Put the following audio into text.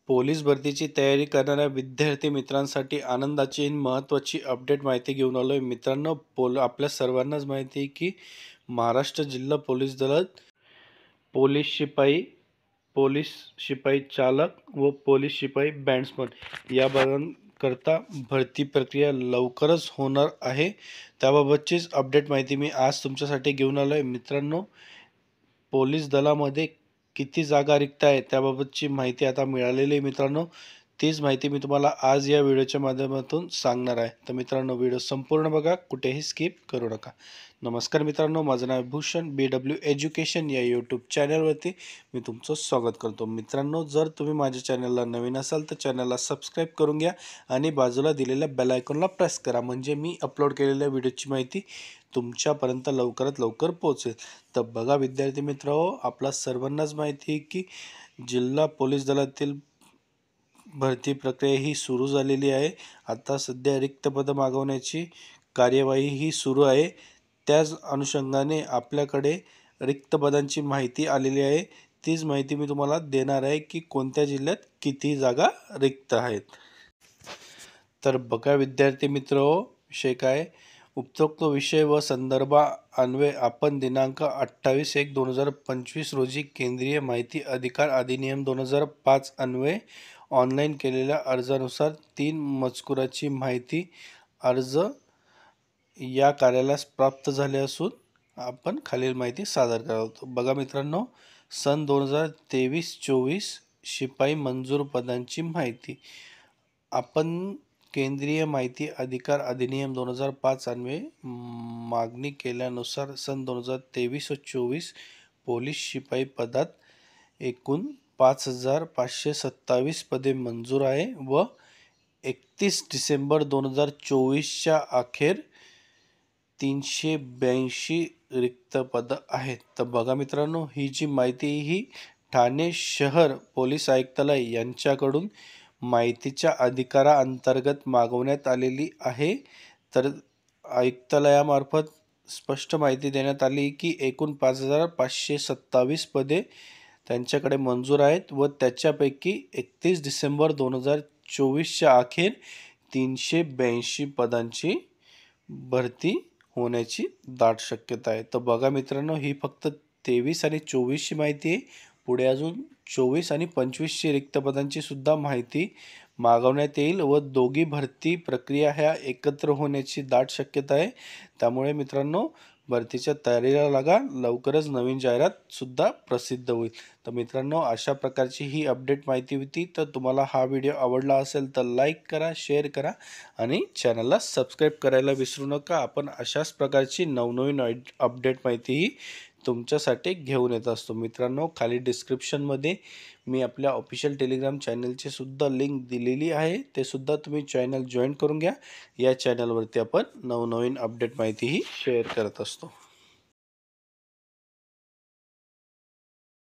Police भरतीची तयारी करणाऱ्या विद्यार्थी मित्रांसाठी आनंदाची महत्त्वाची अपडेट माहिती घेऊन आलोय मित्रांनो. आपल्या सर्वांनाच माहिती आहे की महाराष्ट्र जिल्हा पोलीस दलात पोलीस शिपाई, पोलीस शिपाई चालक व पोलीस शिपाई बॅट्समन या पदांकरता भरती प्रक्रिया लवकरच होणार आहे. त्याबाबतचीच अपडेट माहिती मी आज तुमच्यासाठी घेऊन आलोय मित्रांनो. पोलीस दलामध्ये किती जागा रिक्त आहे त्याबाबतची माहिती आता मिळालेली आहे मित्रांनो. तीच माहिती मी तुम्हाला आज या व्हिडिओच्या माध्यमातून सांगणार आहे. तर मित्रांनो, व्हिडिओ संपूर्ण बघा, कुठेही स्किप करू नका. नमस्कार मित्रांनो, माझं नाव भूषण. BW एज्युकेशन या यूट्यूब चॅनलवरती मी तुमचं स्वागत करतो. मित्रांनो, जर तुम्ही माझ्या चॅनलला नवीन असाल तर चॅनलला सबस्क्राईब करून घ्या आणि बाजूला दिलेल्या बेल आयकॉनला प्रेस करा, म्हणजे मी अपलोड केलेल्या व्हिडिओची माहिती तुमच्यापर्यंत लवकरात लवकर पोहोचेल. तर बघा विद्यार्थी मित्रांनो, आपला सर्वांनाच माहिती आहे की जिल्हा पोलीस दलातील भरती प्रक्रिया ही सुरू झालेली आहे. आता सध्या रिक्त पदं मागवण्याची कार्यवाही ही सुरू आहे. त्याच अनुषंगाने आपल्याकडे रिक्त पदांची माहिती आलेली आहे. तीच माहिती मी तुम्हाला देणार आहे की कोणत्या जिल्ह्यात किती जागा रिक्त आहेत. तर बघा विद्यार्थी मित्रांनो, विषय काय, उपरोक्त विषय व संदर्भान्वये आपण दिनांक 28/1/2025 रोजी केंद्रीय माहिती अधिकार अधिनियम 2005 अन्वये ऑनलाईन केलेल्या अर्जानुसार 3 मजकुराची माहिती अर्ज या कार्यालयास प्राप्त झाले असून आपण खालील माहिती सादर करतो. बघा मित्रांनो, सन 2023-24 शिपाई मंजूर पदांची माहिती आपण केंद्रीय माहिती अधिकार अधिनियम 2005 अन्वये मागणी केल्यानुसार सन 2023 व 24 पोलीस शिपाई पदात एकूण 5,527 पदे मंजूर आहे व 31 डिसेंबर 2024च्या अखेर 382 रिक्त पदं आहेत. तर बघा मित्रांनो, ही जी माहिती ही ठाणे शहर पोलीस आयुक्तालय यांच्याकडून माहितीच्या अधिकाराअंतर्गत मागवण्यात आलेली आहे. तर आयुक्तालयामार्फत स्पष्ट माहिती देण्यात आली की एकूण 5,527 पदे त्यांच्याकडे मंजूर आहेत व त्याच्यापैकी 31 डिसेंबर 2024च्या अखेर 382 पदांची भरती होण्याची दाट शक्यता आहे. तर बघा मित्रांनो, ही फक्त 23 आणि 24ची माहिती आहे. पुढे अजून 24 आणि 25ची रिक्त पदांची सुद्धा माहिती मागवण्यात येईल व दोघी भरती प्रक्रिया ह्या एकत्र होण्याची दाट शक्यता आहे. त्यामुळे मित्रांनो, भरतीच्या तयारीला लागा, लवकरच नवीन जाहिरात सुद्धा प्रसिद्ध होईल. तर मित्रांनो, अशा प्रकारची ही अपडेट माहिती होती. तर तुम्हाला हा व्हिडिओ आवडला असेल तर लाईक करा, शेअर करा आणि चॅनलला सबस्क्राईब करायला विसरू नका. आपण अशाच प्रकारची नवनवीन अपडेट माहितीही तुमच्यासाठी घेऊन येत असतो. मित्रांनो, खाली डिस्क्रिप्शनमध्ये मी आपल्या ऑफिशियल टेलिग्राम चॅनलची सुद्धा लिंक दिलेली आहे. ते सुद्धा तुम्ही चॅनल जॉईन करून घ्या. या चॅनलवरती आपण नवनवीन अपडेट माहितीही शेअर करत असतो.